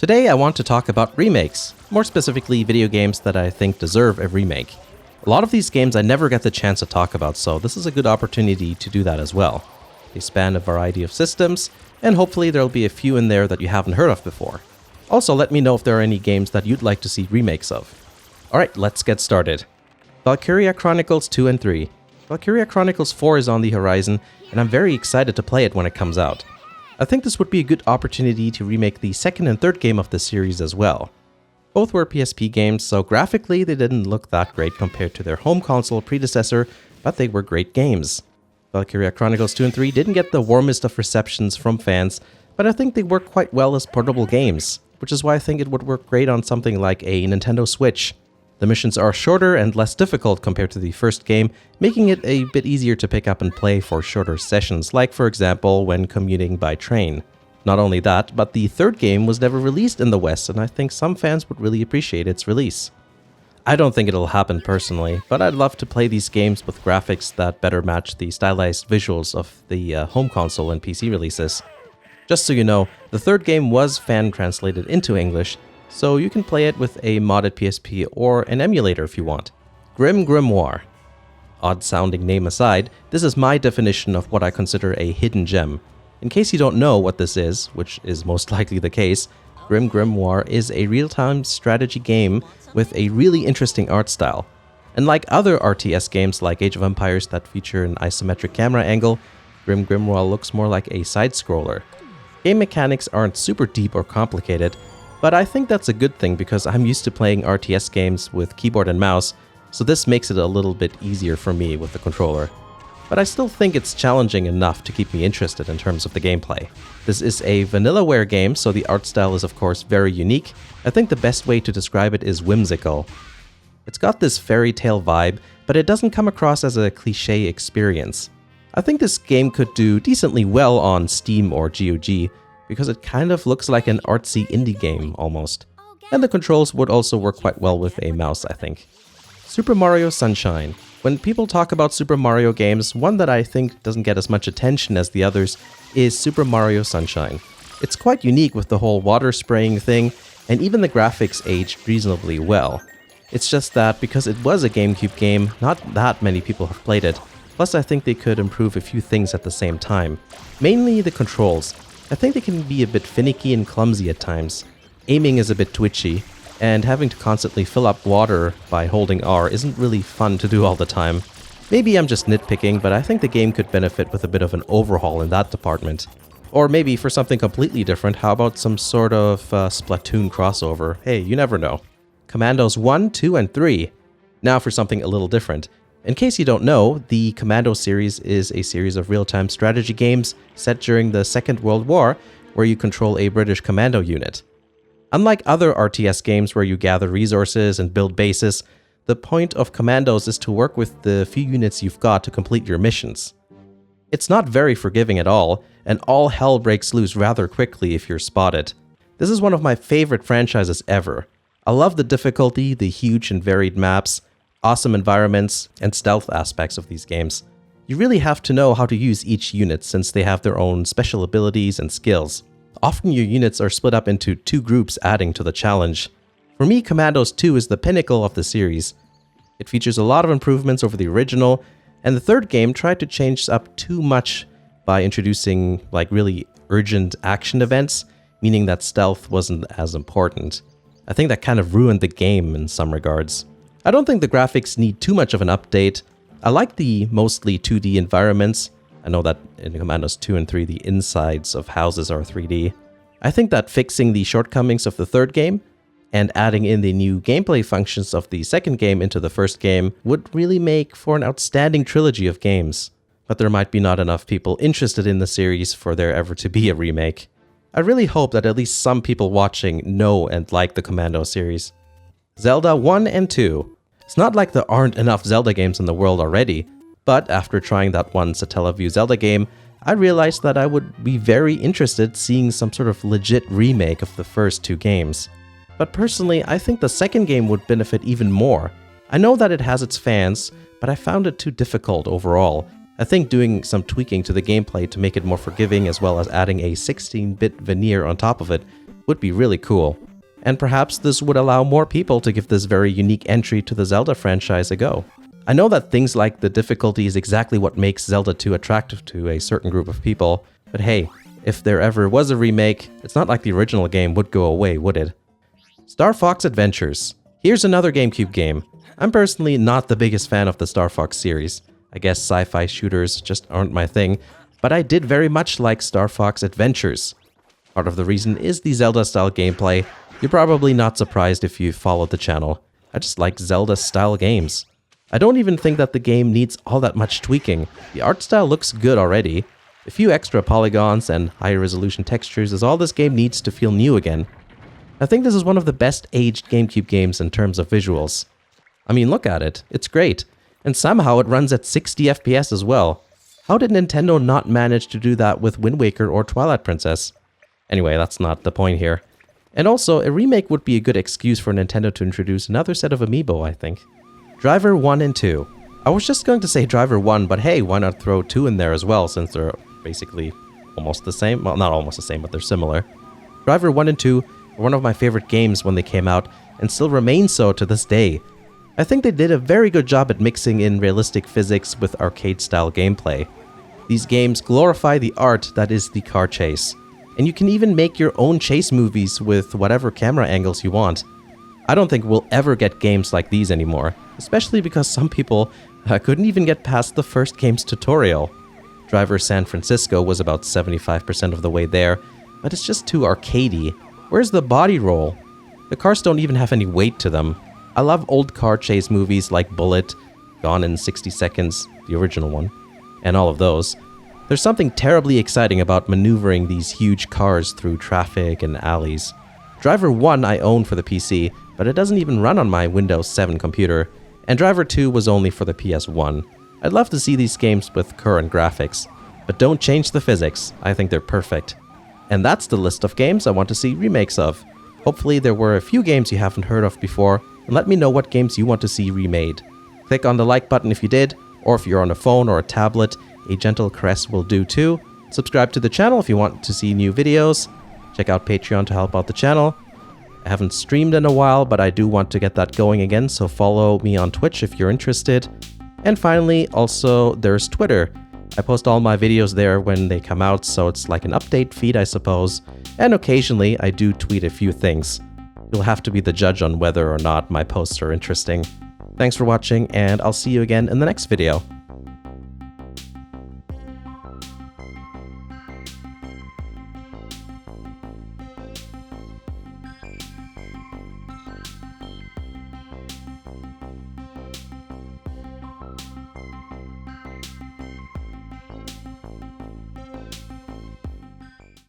Today I want to talk about remakes, more specifically video games that I think deserve a remake. A lot of these games I never get the chance to talk about, so this is a good opportunity to do that as well. They span a variety of systems, and hopefully there'll be a few in there that you haven't heard of before. Also, let me know if there are any games that you'd like to see remakes of. Alright, let's get started. Valkyria Chronicles 2 and 3. Valkyria Chronicles 4 is on the horizon, and I'm very excited to play it when it comes out. I think this would be a good opportunity to remake the second and third game of the series as well. Both were PSP games, so graphically they didn't look that great compared to their home console predecessor, but they were great games. Valkyria Chronicles 2 and 3 didn't get the warmest of receptions from fans, but I think they work quite well as portable games, which is why I think it would work great on something like a Nintendo Switch. The missions are shorter and less difficult compared to the first game, making it a bit easier to pick up and play for shorter sessions, like for example when commuting by train. Not only that, but the third game was never released in the West, and I think some fans would really appreciate its release. I don't think it'll happen personally, but I'd love to play these games with graphics that better match the stylized visuals of the home console and PC releases. Just so you know, the third game was fan-translated into English, so you can play it with a modded PSP or an emulator if you want. Grimoire. Odd-sounding name aside, this is my definition of what I consider a hidden gem. In case you don't know what this is, which is most likely the case, Grimoire is a real-time strategy game with a really interesting art style. Unlike other RTS games like Age of Empires that feature an isometric camera angle, Grimoire looks more like a side-scroller. Game mechanics aren't super deep or complicated, but I think that's a good thing because I'm used to playing RTS games with keyboard and mouse, so this makes it a little bit easier for me with the controller. But I still think it's challenging enough to keep me interested in terms of the gameplay. This is a vanillaware game, so the art style is of course very unique. I think the best way to describe it is whimsical. It's got this fairy tale vibe, but it doesn't come across as a cliché experience. I think this game could do decently well on Steam or GOG, because it kind of looks like an artsy indie game almost. And the controls would also work quite well with a mouse, I think. Super Mario Sunshine. When people talk about Super Mario games, one that I think doesn't get as much attention as the others is Super Mario Sunshine. It's quite unique with the whole water spraying thing, and even the graphics aged reasonably well. It's just that because it was a GameCube game, not that many people have played it. Plus I think they could improve a few things at the same time. Mainly the controls. I think they can be a bit finicky and clumsy at times. Aiming is a bit twitchy, and having to constantly fill up water by holding R isn't really fun to do all the time. Maybe I'm just nitpicking, but I think the game could benefit with a bit of an overhaul in that department. Or maybe for something completely different, how about some sort of Splatoon crossover? Hey, you never know. Commandos 1, 2, and 3. Now for something a little different. In case you don't know, the Commandos series is a series of real-time strategy games set during the Second World War, where you control a British commando unit. Unlike other RTS games where you gather resources and build bases, the point of Commandos is to work with the few units you've got to complete your missions. It's not very forgiving at all, and all hell breaks loose rather quickly if you're spotted. This is one of my favorite franchises ever. I love the difficulty, the huge and varied maps, awesome environments, and stealth aspects of these games. You really have to know how to use each unit since they have their own special abilities and skills. Often your units are split up into two groups, adding to the challenge. For me, Commandos 2 is the pinnacle of the series. It features a lot of improvements over the original, and the third game tried to change up too much by introducing really urgent action events, meaning that stealth wasn't as important. I think that kind of ruined the game in some regards. I don't think the graphics need too much of an update. I like the mostly 2D environments. I know that in Commandos 2 and 3 the insides of houses are 3D. I think that fixing the shortcomings of the third game and adding in the new gameplay functions of the second game into the first game would really make for an outstanding trilogy of games. But there might be not enough people interested in the series for there ever to be a remake. I really hope that at least some people watching know and like the Commando series. Zelda 1 and 2. It's not like there aren't enough Zelda games in the world already, but after trying that one Satellaview Zelda game, I realized that I would be very interested seeing some sort of legit remake of the first two games. But personally, I think the second game would benefit even more. I know that it has its fans, but I found it too difficult overall. I think doing some tweaking to the gameplay to make it more forgiving as well as adding a 16-bit veneer on top of it would be really cool. And perhaps this would allow more people to give this very unique entry to the Zelda franchise a go. I know that things like the difficulty is exactly what makes Zelda 2 attractive to a certain group of people, but hey, if there ever was a remake, it's not like the original game would go away, would it? Starfox Adventures. Here's another GameCube game. I'm personally not the biggest fan of the Starfox series. I guess sci-fi shooters just aren't my thing, but I did very much like Starfox Adventures. Part of the reason is the Zelda-style gameplay. You're probably not surprised if you followed the channel. I just like Zelda-style games. I don't even think that the game needs all that much tweaking. The art style looks good already. A few extra polygons and higher resolution textures is all this game needs to feel new again. I think this is one of the best aged GameCube games in terms of visuals. I mean, look at it. It's great. And somehow it runs at 60 FPS as well. How did Nintendo not manage to do that with Wind Waker or Twilight Princess? Anyway, that's not the point here. And also, a remake would be a good excuse for Nintendo to introduce another set of amiibo, I think. Driver 1 and 2. I was just going to say Driver 1, but hey, why not throw 2 in there as well, since they're basically almost the same? Well, not almost the same, but they're similar. Driver 1 and 2 were one of my favorite games when they came out, and still remain so to this day. I think they did a very good job at mixing in realistic physics with arcade-style gameplay. These games glorify the art that is the car chase. And you can even make your own chase movies with whatever camera angles you want. I don't think we'll ever get games like these anymore, especially because some people couldn't even get past the first game's tutorial. Driver San Francisco was about 75% of the way there, but it's just too arcadey. Where's the body roll? The cars don't even have any weight to them. I love old car chase movies like Bullet, Gone in 60 Seconds, the original one, and all of those. There's something terribly exciting about maneuvering these huge cars through traffic and alleys. Driver 1 I own for the PC, but it doesn't even run on my Windows 7 computer, and Driver 2 was only for the PS1. I'd love to see these games with current graphics, but don't change the physics. I think they're perfect. And that's the list of games I want to see remakes of. Hopefully there were a few games you haven't heard of before, and let me know what games you want to see remade. Click on the like button if you did, or if you're on a phone or a tablet, a gentle caress will do too. Subscribe to the channel if you want to see new videos. Check out Patreon to help out the channel. I haven't streamed in a while, but I do want to get that going again, so follow me on Twitch if you're interested. And finally, also, there's Twitter. I post all my videos there when they come out, so it's like an update feed, I suppose. And occasionally, I do tweet a few things. You'll have to be the judge on whether or not my posts are interesting. Thanks for watching, and I'll see you again in the next video.